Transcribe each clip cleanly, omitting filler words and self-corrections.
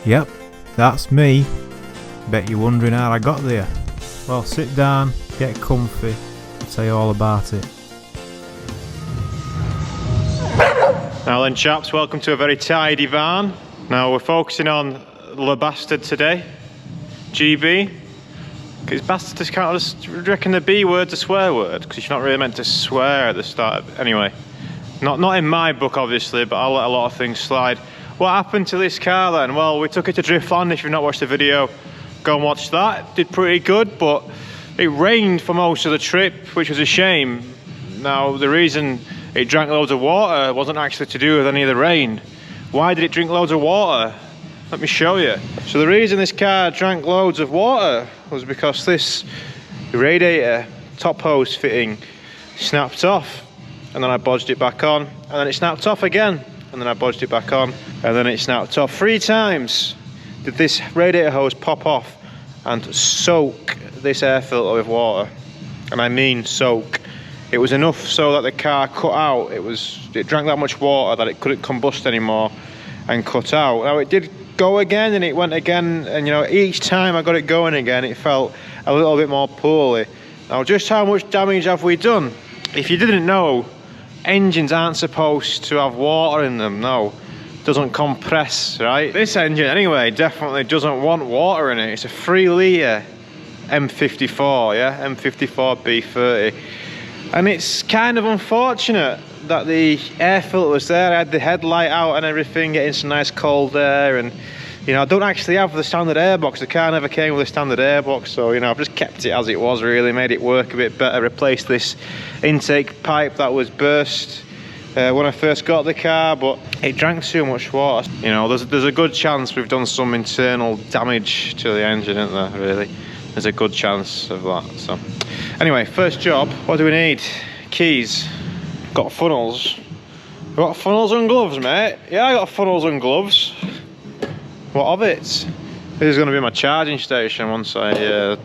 Yep, that's me. Bet you're wondering how I got there. Well, sit down, get comfy, I'll tell you all about it. Now then chaps, welcome to a very tidy van. Now we're focusing on the bastard today, GB. Because bastard can't just reckon the B word's a swear word, because you're not really meant to swear at the start of it. Anyway, not in my book obviously, but I'll let a lot of things slide. What happened to this car then? Well, we took it to Driftland. If you've not watched the video, go and watch that. It did pretty good, but it rained for most of the trip, which was a shame. Now, the reason it drank loads of water wasn't actually to do with any of the rain. Why did it drink loads of water? Let me show you. So the reason this car drank loads of water was because this radiator top hose fitting snapped off, and then I bodged it back on, and then it snapped off again, and then I bodged it back on, and then it snapped off. 3 times did this radiator hose pop off and soak this air filter with water, and I mean soak. It was enough so that the car cut out. It drank that much water that it couldn't combust anymore and cut out. Now it did go again and it went again, and you know, each time I got it going again it felt a little bit more poorly. Now just how much damage have we done? If you didn't know, engines aren't supposed to have water in them. No, it doesn't compress, right? This engine anyway definitely doesn't want water in it. It's a 3 litre M54, yeah, M54 B30. And it's kind of unfortunate that the air filter was there. I had the headlight out and everything, getting some nice cold air, and you know, I don't actually have the standard airbox. The car never came with a standard airbox, so you know, I've just kept it as it was really, made it work a bit better, replaced this intake pipe that was burst when I first got the car, but it drank too much water. You know, there's a good chance we've done some internal damage to the engine, isn't there, really? There's a good chance of that. So anyway, first job, what do we need? Keys. Got funnels. We got funnels and gloves, mate. Yeah, I got funnels and gloves. What of it? This is going to be my charging station once work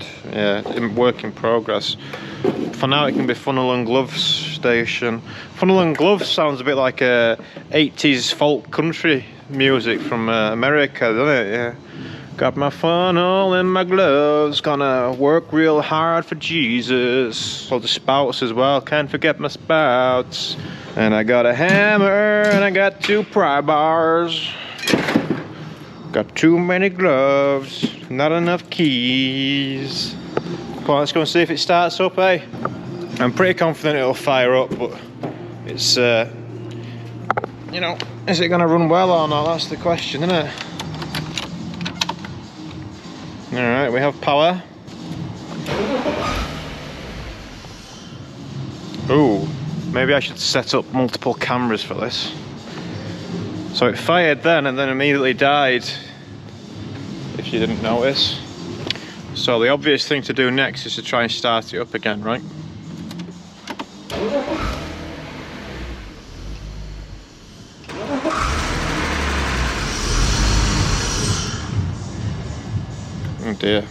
in progress. For now, it can be funnel and gloves station. Funnel and gloves sounds a bit like a 80s folk country music from America, doesn't it? Yeah. Got my funnel and my gloves, gonna work real hard for Jesus. Well, the spouts as well, can't forget my spouts. And I got a hammer and I got 2 pry bars. Got too many gloves, not enough keys. Come on, let's go and see if it starts up, eh? I'm pretty confident it'll fire up, but it's, you know, is it gonna run well or not? That's the question, isn't it? Alright, we have power. Ooh, maybe I should set up multiple cameras for this. So it fired then and then immediately died, if you didn't notice. So the obvious thing to do next is to try and start it up again, right? Oh dear.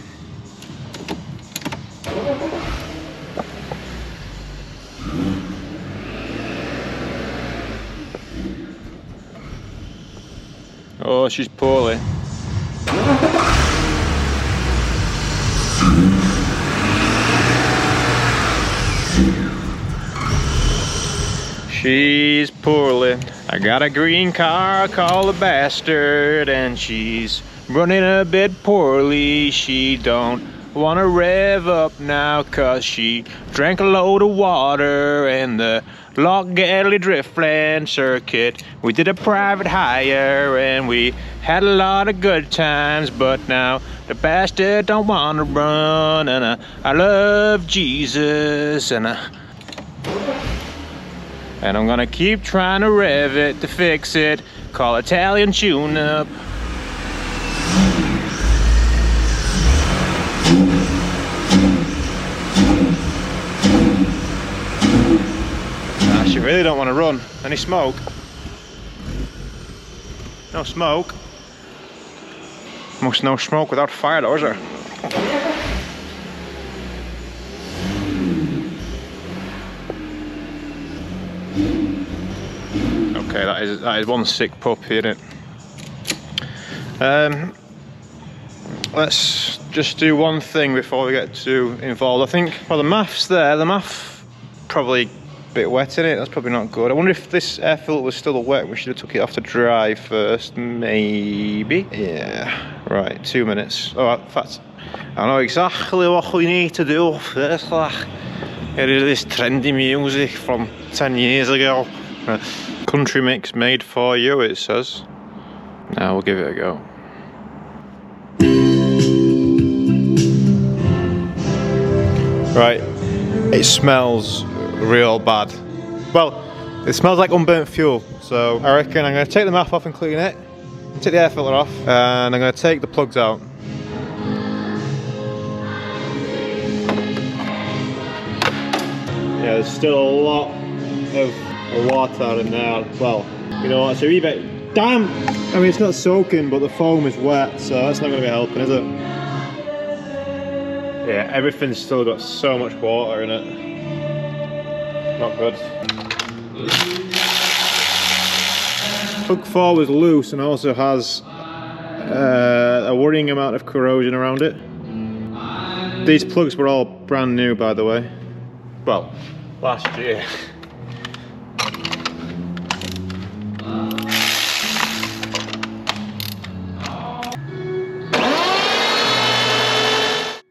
Oh, she's poorly. She's poorly. I got a green car called the Bastard, and she's running a bit poorly. She don't wanna rev up now, cause she drank a load of water in the Lock Galley Driftland circuit. We did a private hire and we had a lot of good times, but now the Bastard don't wanna run, and I love Jesus, and I'm gonna keep trying to rev it to fix it. Call Italian tune-up. She really don't want to run. Any smoke? No smoke. Must no smoke without fire though, is there? Okay, that is one sick puppy, isn't it? let's just do one thing before we get too involved. I think, well, the MAF's there. The MAF probably a bit wet in it. That's probably not good. I wonder if this air filter was still wet. We should have took it off to dry first, maybe. Yeah, right, 2 minutes. Oh, in fact, I know exactly what we need to do first. Here is this trendy music from 10 years ago. Country mix made for you, it says. Now we'll give it a go. Right, it smells real bad. Well, it smells like unburnt fuel, so I reckon I'm going to take the MAF off and clean it, take the air filter off, and I'm going to take the plugs out. Yeah, there's still a lot of water in there. Well, you know what, it's a wee bit damp. I mean, it's not soaking, but the foam is wet, so that's not going to be helping, is it? Yeah, everything's still got so much water in it. Not good. Plug 4 was loose and also has a worrying amount of corrosion around it. These plugs were all brand new, by the way. Well, last year.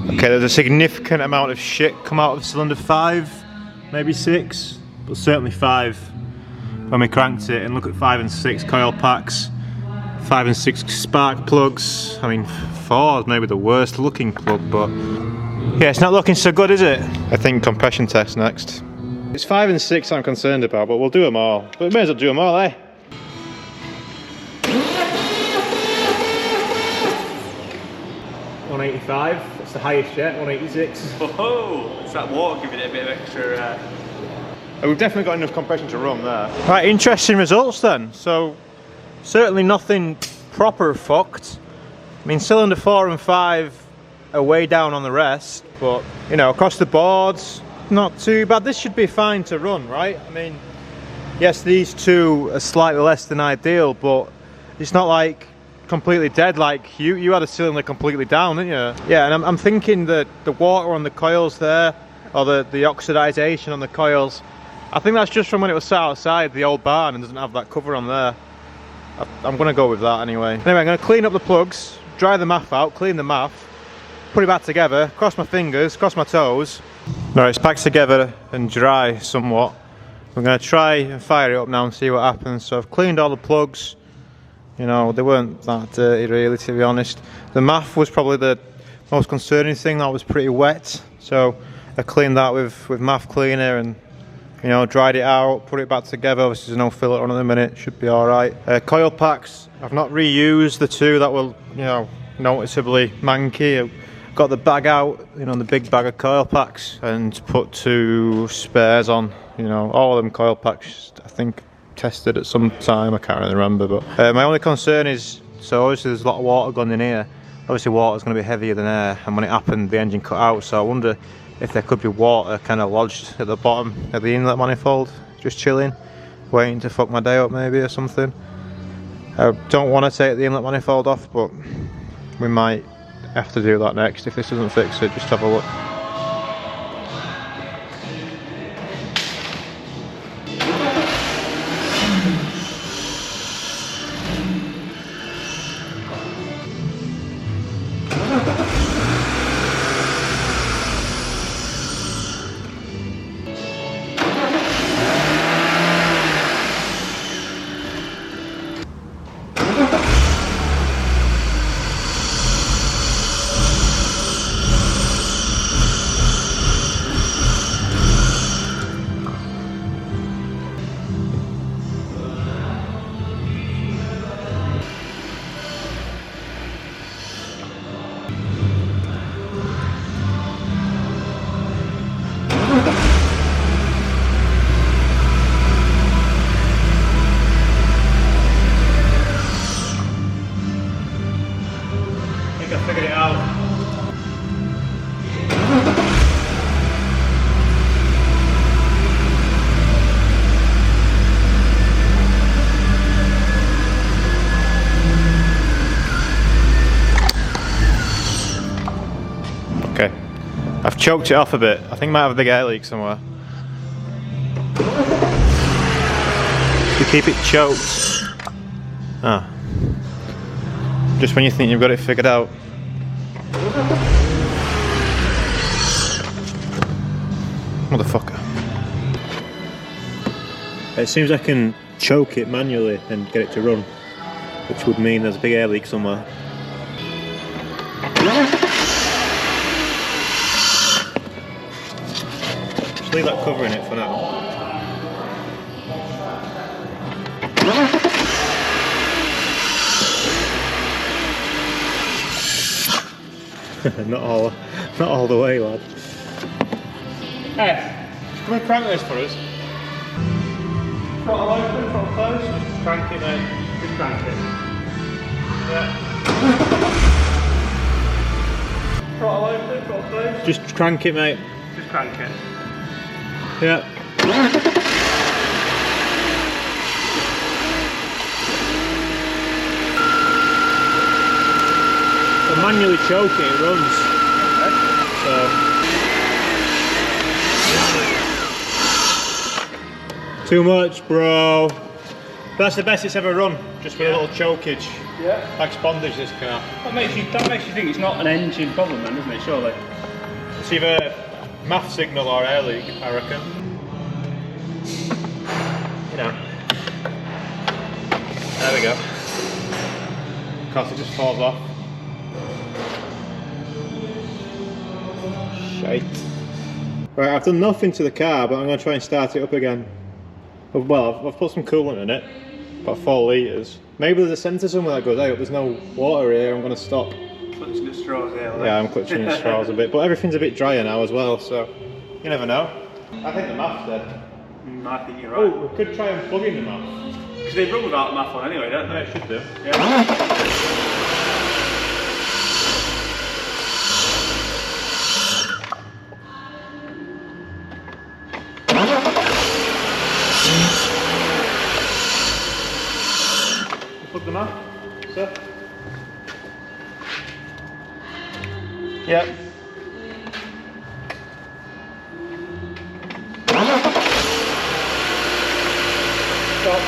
Okay, there's a significant amount of shit come out of cylinder 5, maybe 6, but certainly 5 when we cranked it. And look at 5 and 6 coil packs, 5 and 6 spark plugs. I mean, 4 is maybe the worst looking plug, but yeah, it's not looking so good, is it? I think compression test next. It's 5 and 6 I'm concerned about, but we'll do them all. But we may as well do them all, eh? 185, that's the highest yet, 186. Oh, it's that water giving it a bit of extra... We've definitely got enough compression to run there. Right, interesting results then. So, certainly nothing proper fucked. I mean, cylinder 4 and 5 are way down on the rest, but, you know, across the boards, not too bad. This should be fine to run, right? I mean, yes, these two are slightly less than ideal, but it's not like completely dead. Like you had a cylinder completely down, didn't you? Yeah, and I'm thinking that the water on the coils there, or the oxidization on the coils, I think that's just from when it was sat outside the old barn and doesn't have that cover on there. I'm gonna go with that anyway. Anyway, I'm gonna clean up the plugs, dry the MAF out, clean the MAF, put it back together, cross my fingers, cross my toes. Right, it's back together and dry somewhat. We're gonna try and fire it up now and see what happens. So I've cleaned all the plugs. You know, they weren't that dirty really, to be honest. The MAF was probably the most concerning thing. That was pretty wet, so I cleaned that with MAF cleaner and, you know, dried it out, put it back together. Obviously there's no filter on at the minute, should be alright. Coil packs, I've not reused the two that were, you know, noticeably manky. I've got the bag out, you know, the big bag of coil packs, and put 2 spares on. You know, all of them coil packs, I think, tested at some time, I can't really remember. But my only concern is, so obviously there's a lot of water going in here. Obviously water's going to be heavier than air, and when it happened the engine cut out, so I wonder if there could be water kind of lodged at the bottom of the inlet manifold, just chilling, waiting to fuck my day up maybe or something. I don't want to take the inlet manifold off, but we might have to do that next. If this doesn't fix it, just have a look. Okay. I've choked it off a bit. I think I might have a big air leak somewhere. You keep it choked. Ah. Just when you think you've got it figured out. Motherfucker. It seems I can choke it manually and get it to run, which would mean there's a big air leak somewhere. Just leave that covering it for now. not all the way, lad. Hey, come and crank this for us. Throttle open, throttle closed. Just crank it, mate. Just crank it. Yeah. Throttle open, throttle closed. Just crank it, mate. Just crank it. Yeah. So manually choking, it runs. Okay. So. Too much, bro. But that's the best it's ever run, just with a little chokage. Yeah. Like spondage, this car. That makes you think it's not an engine problem then, doesn't it, surely? It's either MAF signal or air leak, I reckon. You know. There we go. Of course, it just falls off. Shite. Right, I've done nothing to the car, but I'm going to try and start it up again. Well, I've put some coolant in it, about 4 litres. Maybe there's a sensor somewhere that goes, hey, there's no water here, I'm going to stop. Clutching the straws here. Like. Yeah, I'm clutching the straws a bit, but everything's a bit drier now as well, so you never know. I think the MAF's dead. I think you're right. Oh, we could try unplugging the MAF. Because they run without a MAF on anyway, don't they? Yeah, it should do. Yeah. Plug them up, sir. Yep. Stop.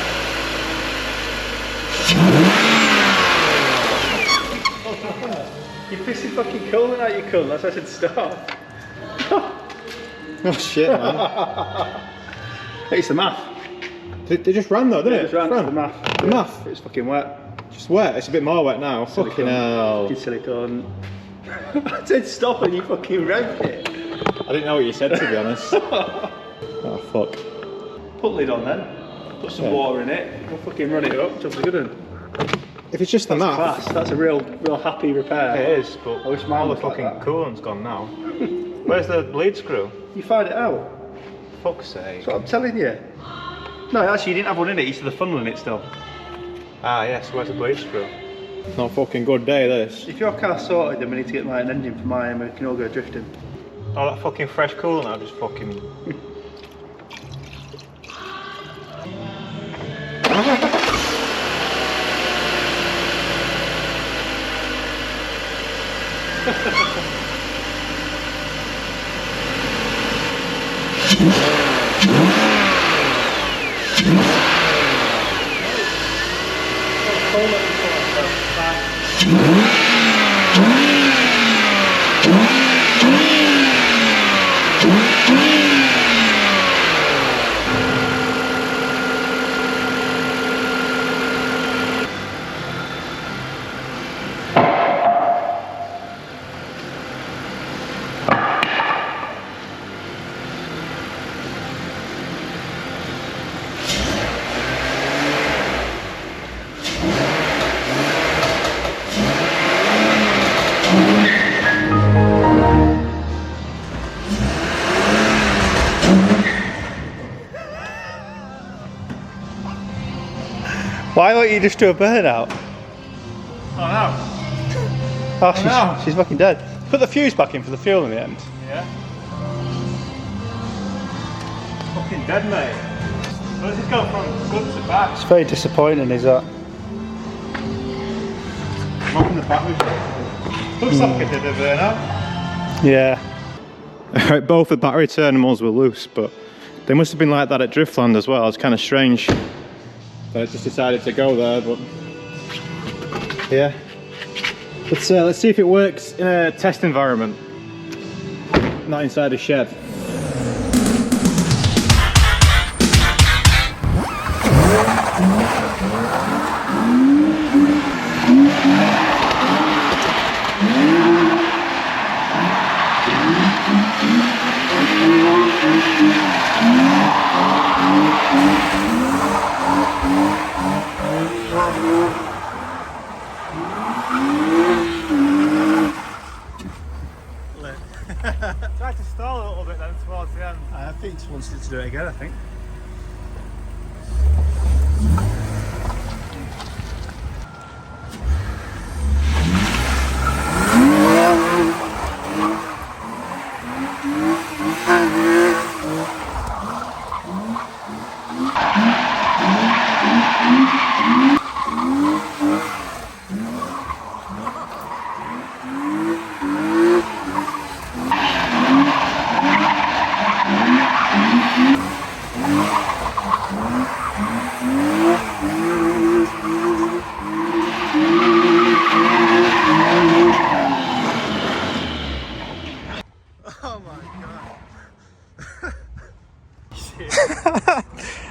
You're pissing fucking coolant out your cunt, that's why I said stop. Oh shit, man. It's the MAF. They just ran though, didn't it? It just ran. The MAF. The MAF? It's fucking wet. Just wet, it's a bit more wet now. Silicone. Fucking hell. Fucking silicone. I said stop and you fucking revved it. I didn't know what you said, to be honest. Oh fuck. Put lid on then. Put some water in it. We'll fucking run it up. Job's a good one. If it's just the MAF. Class. That's a real happy repair. It is, but I wish mine all the was like fucking that. coolant's gone now. Where's the bleed screw? You find it out. Fuck's sake. That's what I'm telling you. No, actually you didn't have one in it, you used to the funnel in it still. Ah yes, where's the bleed screw? Not a fucking good day, this. If your car's sorted, then we need to get an engine for mine and we can all go drifting. Oh, that fucking fresh coolant, I've just fucking... Why won't you just do a burnout? Oh no. Oh, she's fucking dead. Put the fuse back in for the fuel in the end. Yeah. Fucking dead, mate. Where's this go from good to back? It's very disappointing, is that? I'm opening the back with it. Looks like it did a burnout. Yeah. Both the battery terminals were loose, but they must have been like that at Driftland as well. It's kind of strange that I just decided to go there, but yeah. Let's see if it works in a test environment, not inside a shed. Tried to stall a little bit then towards the end. I think he wants to do it again, I think.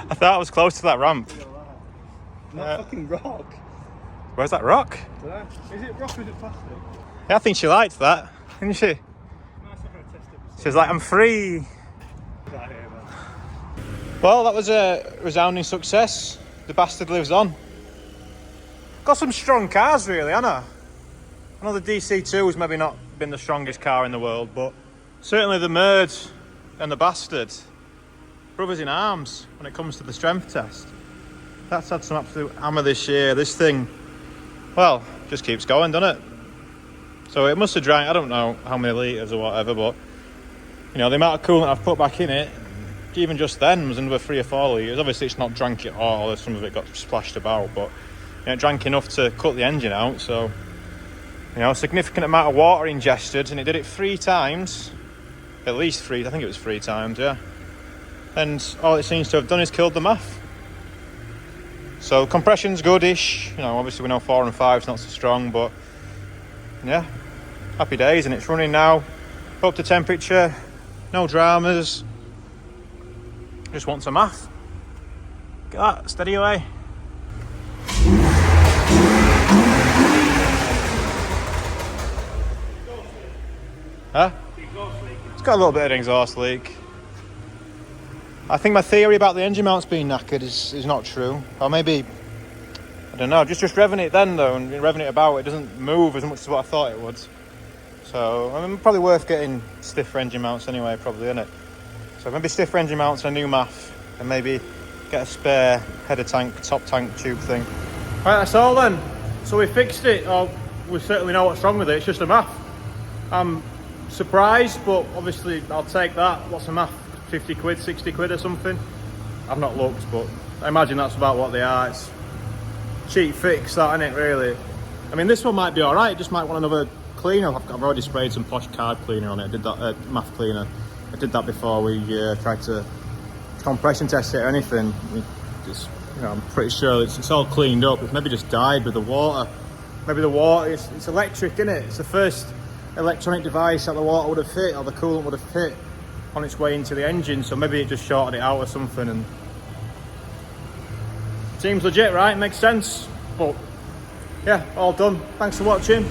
I thought I was close to that ramp. Not fucking rock. Where's that rock? Is it rock or is it plastic? Yeah, I think she liked that, didn't she? She was like, I'm free. Well, that was a resounding success. The bastard lives on. Got some strong cars, really, haven't I? I know the DC2 has maybe not been the strongest car in the world, but certainly the Merge and the Bastard, brothers in arms when it comes to the strength test. That's had some absolute hammer this year. This thing, well, just keeps going, doesn't it? So it must have drank, I don't know how many litres or whatever, but you know, the amount of coolant I've put back in it, even just then, was another 3 or 4 litres. Obviously it's not drank it all, some of it got splashed about, but you know, it drank enough to cut the engine out. So you know, a significant amount of water ingested, and it did it 3 times, at least 3, I think it was 3 times, yeah. And all it seems to have done is killed the MAF. So compression's goodish, you know, obviously we know 4 and 5's not so strong, but yeah, happy days. And it's running now, up to temperature, no dramas, just wants a MAF. Look at that, steady away. Huh? It's got a little bit of an exhaust leak. I think my theory about the engine mounts being knackered is not true. Or maybe, I don't know, just revving it then though, and revving it about, it doesn't move as much as what I thought it would. So, I mean, probably worth getting stiffer engine mounts anyway, probably, isn't it? So maybe stiffer engine mounts and a new MAF, and maybe get a spare header tank, top tank tube thing. Right, that's all then. So we fixed it, or we certainly know what's wrong with it, it's just a MAF. I'm surprised, but obviously I'll take that. What's a MAF? 50 quid, 60 quid or something? I've not looked, but I imagine that's about what they are. It's cheap fix, that, isn't it, really? I mean, this one might be alright, it just might want another cleaner. I've already sprayed some posh card cleaner on it. I did that, MAF cleaner. I did that before we tried to compression test it or anything. It's, you know, I'm pretty sure it's all cleaned up. It's maybe just died with the water. Maybe the water, it's electric, isn't it? It's the first electronic device that the water would have hit, or the coolant would have hit on its way into the engine, so maybe it just shorted it out or something. And seems legit, right? Makes sense. But yeah, all done. Thanks for watching.